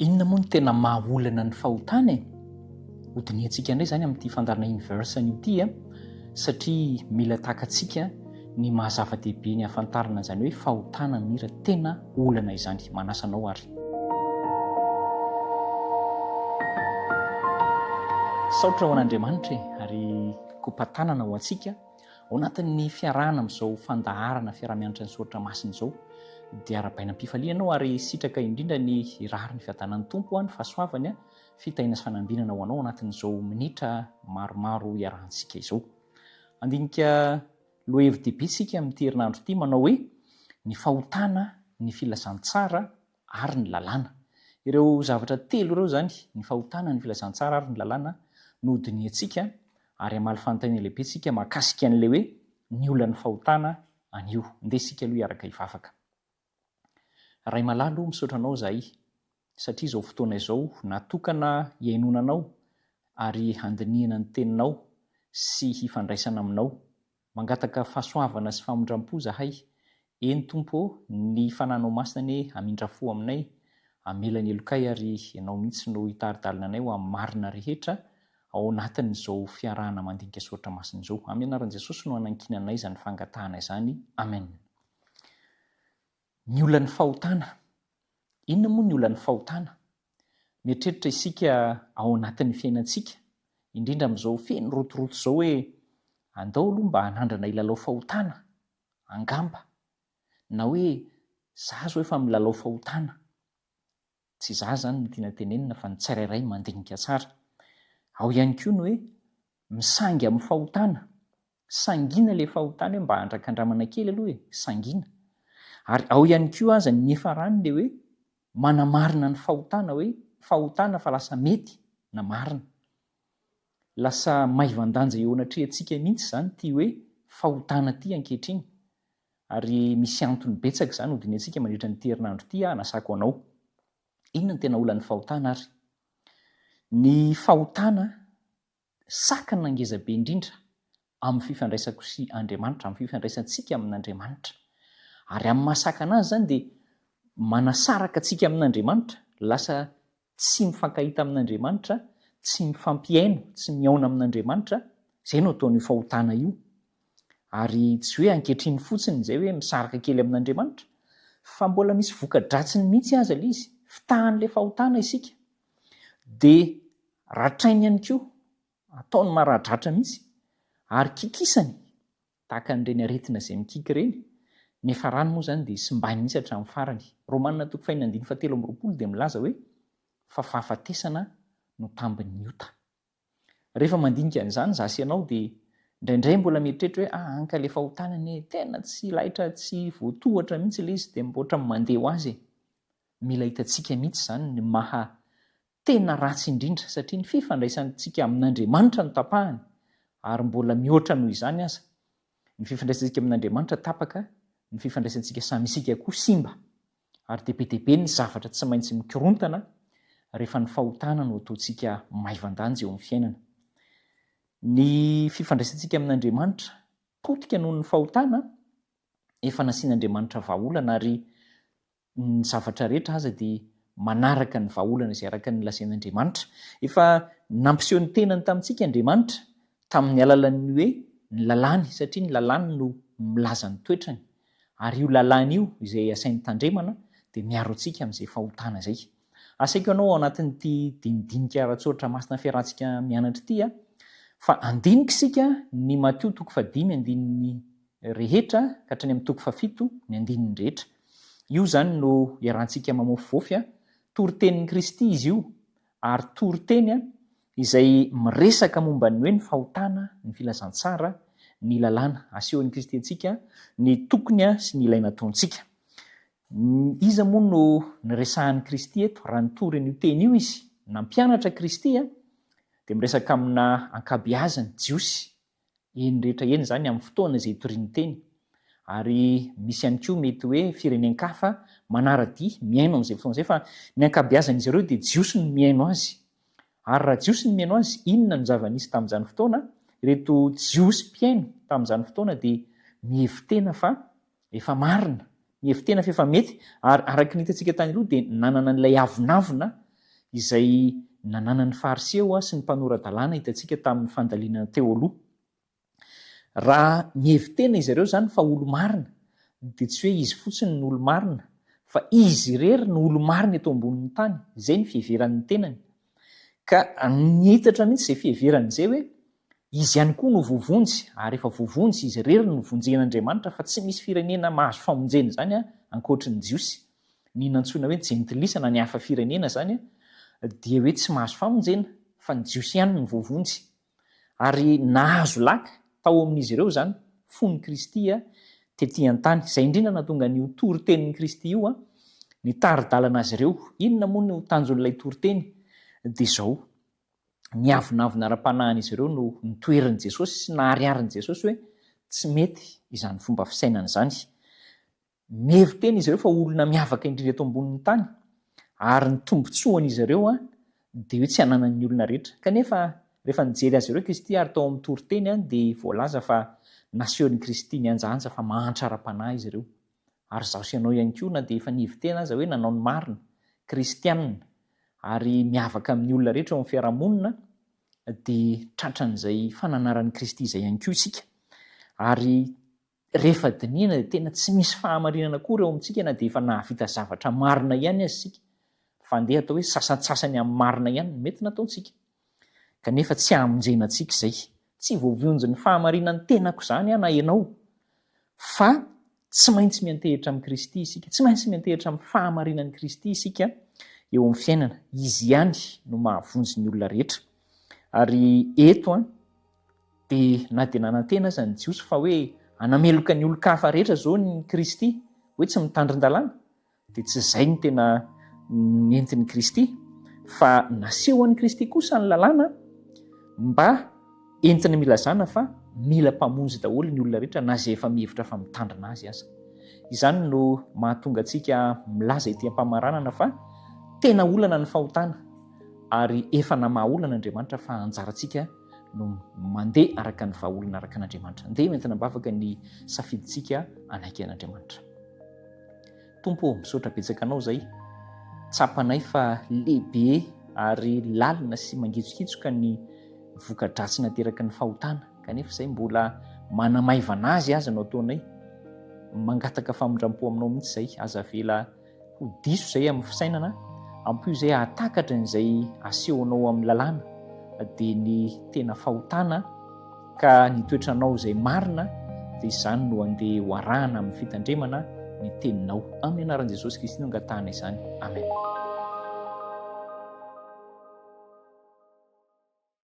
Inona moa no tena mahaolana ny fahotana e? Hodiniantsika indray izany amin'ity fandarana universeny ity satria mila takantsika ny mahazava-dehibe ny hafantarana izany hoe fahotana mira tena olana izany. Manasanao ary. Saotra ho an'Andriamanitra ary kompatanana ho antsika ao anatin'ny fiarahana amin'izao fandaharana fiarah-mianatra ny soratra masina izao dia arabaina am-pifalianao ary sitraka indrindra ny irary ny fiadanan'ny tompo ny fahasoavany fitahiana sy fanambinana ho anao anatin'izao minitra maromaro iarahantsika izao. Andinika loha-hevin-dehibe sika amin'ity herinandro ity manao hoe ny fahotana, ny filazantsara ary ny lalàna. Ireo zavatra telo ireo izany, ny fahotana, ny filazantsara ary ny lalàna no hodiniantsika ary amaly fanontaniana lehibe sika mahakasika an'ilay hoe ny olan'ny fahotana anio. Indesika aloha hiaraka hivavaka. Ray malalo misaotra anao zahay satria izao fotoana izao natokana hiainonanao ary handinihana ny teninao sy hifandraisana aminao. Mangataka fahasoavana sy famondram-po zahay. Eny tompo ny fananao masina ny hamindra fo aminay, hamela ny elokay ary ianao mihitsy no hitaridalina anay ho amin'ny marina rehetra ao anatin'izao fiarahana mandinika soratra masina izao. Amin'ny anaran'i Jesosy no hanankinanay izany fangatahana izany. Amen. Ny olan'ny fahotana. Inona moa ny olan'ny fahotana? Mieritreritra isika ao anatin'ny fiainantsika, indrindra amin'izao feno rotoroto izao hoe andao aloha mba hanandrana ilalao fahotana, angamba, na hoe zaho efa milalao fahotana. Tsy izaho izany no tiana tenenina fa ny tsirairay mandinika tsara. Ao ihany koa ny hoe misangy amin'ny fahotana, sangina ilay fahotana hoe mba handrakandramana kely aloha sangina. Ary ao ihany koa aza ny efarany ilay hoe manamarina ny fahotana hoe fahotana fa lasa mety na marina. Lasa maivandanja eo anatrehantsika mihitsy izany ity hoe fahotana ity ankehitriny. Ary misy antony betsaka izany hodiniantsika mandritra ny herinandro ity anasako anao. Inona ny tena olan'ny fahotana ary? Ny fahotana sakana nangezabe indrindra amin'ny fifandraisako sy Andriamanitra, amin'ny fifandraisantsika amin'Andriamanitra. Ary amin'ny mahasakana azy izany dia manasaraka antsika amin'Andriamanitra, lasa tsy mifankahita amin'Andriamanitra, tsy mifampiaino, tsy miaona amin'Andriamanitra. Izay no ataon'io fahotana io. Ary tsy hoe ankehitriny fotsiny izay hoe misaraka kely amin'Andriamanitra, fa mbola misy voka-dratsiny mihitsy aza ilay izy. Fitahan'ilay fahotana isika. Dia ratrainy ihany koa, ataony maharadratra mihitsy, ary kikisany, tahaka an'ireny aretina izay mikika ireny. Nefa rano moa izany dia simbany mihitsy hatramin'ny farany. Romanina 5:7 dia milaza hoe fa fahafatesana no tambin'ny ota. Rehefa mandinika an'izany zaho sy ianao dia indraindray mbola mieritreritra hoe anka ilay fahotana tena tsy lahitra, tsy voatohatra mihitsy ilay izy dia mboatra mandeha ho azy. Mila hitantsika mihitsy izany ny maha tena ratsy indrindra satria ny fifandraisantsika amin'Andriamanitra no tapahany ary mbola mihoatra noho izany aza. Ny fifandraisantsika amin'Andriamanitra tapaka, ny fifandraisantsika samy isika koa simba. Ary dia be dia be ny zavatra tsy maintsy mikorontana rehefa ny fahotana no ataontsika maivandanja eo amin'ny fiainana. Ny fifandraisantsika amin'Andriamanitra potika noho ny fahotana efa nasian'Andriamanitra vahaolana ary ny zavatra rehetra aza dia manaraka ny vahaolana izay araka ny lazain'Andriamanitra. Efa nampiseho ny tenany tamintsika Andriamanitra tamin'ny alalan'ny hoe ny lalàny, satria ny lalàny no milaza ny toetrany. Ary io lalàny io izay asain'ny tandremana dia miaro antsika amin'izay fahotana izay. Asaiko ianao ao anatin'ity dinidinika ara-tsoratra masina fiarahantsika mianatra ity fa andinika isika ny Mateo 5:5 rehetra ka hatrany amin'ny 7 ny andininy rehetra. Io izany no iarahantsika mamofofofy toritenin'ny Kristy izy io, ary toriteny izay miresaka momba ny hoe ny fahotana, ny filazantsara, ny lalàna. Asehon'ny Kristy antsika ny tokony sy ny ilaina ataontsika. Iza moa no niresahan'ny Kristy eto? Raha nitory io teny io izy, nampianatra Kristy dia miresaka amina ankabeazany jiosy eny rehetra eny izany amin'ny fotoana izay itoriany teny. Ary misy ihany koa mety hoe firenen-kafa manara-dia miaino amin'izay fotoana izay, fa ny ankabeazan'izy ireo dia jiosy no miaino azy. Ary raha jiosy no miaino azy, inona no zava-nisy tamin'izany fotoana? Ireto jiosy mpiaino tamin'izany fotoana dia mihevitena fa efa marina, mihevitena fa efa mety, ary araka ny hitantsika tany aloha dia nanana an'ilay avinavina izay nananany fariseo sy ny mpanorad-dalàna hitantsika tamin'ny fandaliana teo aloha. Raha mihevitena izy ireo zany fa olo marina dia tsy hoe izy fotsiny ny olo marina fa izy irery ny olo marina eto ambonin'ny tany. Izay ny fiheveran'ny tenany. Ka nihitatra mihitsy izay fiheveran'izay hoe izy ihany koa no vovonjy, ary efa vovonjy izy irery no vonjen'Andriamanitra fa tsy misy firenena mahazo famonjena zany ankoatry ny jiosy. Ny nantsoina hoe jentilisana ny hafa firenena zany dia hoe tsy mahazo famonjena fa ny jiosy ihany ny vovonjy. Ary nahazo laka tao amin'izy ireo zany fon'ny Kristy tetỳ an-tany. Izay indrindra nahatonga ny toriteny Kristy io nitaridalana azy ireo. Inona moa no tanjon'ilay toriteny? Dia izao, ny avinavina ara-panahin'izy ireo no nitoerin'i Jesosy sy nahariarin'i Jesosy hoe tsy mety izany fomba fisainana izany. Mihevitena izy ireo fa olona miavaka indrindra eto ambonin'ny tany, ary ny tombotsoan'izy ireo dia hoe tsy hananan'ny olona rehetra. Kanefa rehefa nijery azy ireo Kristy ary tao amin'ny toriteny dia voalaza fa nasehon'i Kristy nianjanja fa mahantra ara-panahy izy ireo. Ary zaho sy ianao ihany koa na dia efa nihevitena aza hoe nanao ny marina, kristianina, ary miavaka amin'ny olona rehetra ao amin'ny fiarahamonina, dia tratran'izay fananaran'i Kristy izay ihany koa isika. Ary rehefa dinihana dia tena tsy misy fahamarinana akory eo amintsika na dia efa nahavita zavatra marina ihany azy isika. Fa andeha atao hoe sasatsasany amin'ny marina ihany mety nataontsika. Kanefa tsy hamonjena antsika izay. Tsy voavionjy ny fahamarinan'ny tenako izany na ianao. Fa tsy maintsy miantehitra amin'ny Kristy isika. Tsy maintsy miantehitra amin'ny fahamarinan'i Kristy isika eo amin'ny fiainana. Izy ihany no mahavonjy ny olona rehetra. Ary eto dia na dia nanantena aza ny jiosy fa hoe anameloka ny olon-kafa rehetra zao ny Kristy, hoe tsy mitandrin-dalàna, dia tsy izay ny tena nentin'i Kristy, fa naseho an'i Kristy kosa ny lalàna mba entina milazana fa mila mpamonjy daholo ny olona rehetra na izay efa mihevitra fa mitandrina azy aza. Izany no mahatonga antsika milaza ity am-pamaranana fa tena olana ny fahotana, ary efa namaha olana Andriamanitra fa anjarantsika no mandeha araka ny vahaolana araka an'Andriamanitra. Andeha entina mbafaka ny safidintsika anaiky an'Andriamanitra. Tompo, misaotra betsaka anao izay, tsapanay fa lehibe ary lalina sy mangitsokitsoka ny voka-dratsy nateraky ny fahotana, kanefa izay mbola manamaivana azy no ataonay. Mangataka famondram-po aminao mihitsy izay, aza vela ho diso izay amin'ny fisainana, ampio izay hahatakatra n'izay asehonao amin'ny lalàna dia ny tena fahotana ka ny toetranao izay marina, dia izany no andeha ho arahana amin'ny fitandremana ny teninao. Amin'ny anaran'i Jesosy Kristy no angatahana izany. Amen.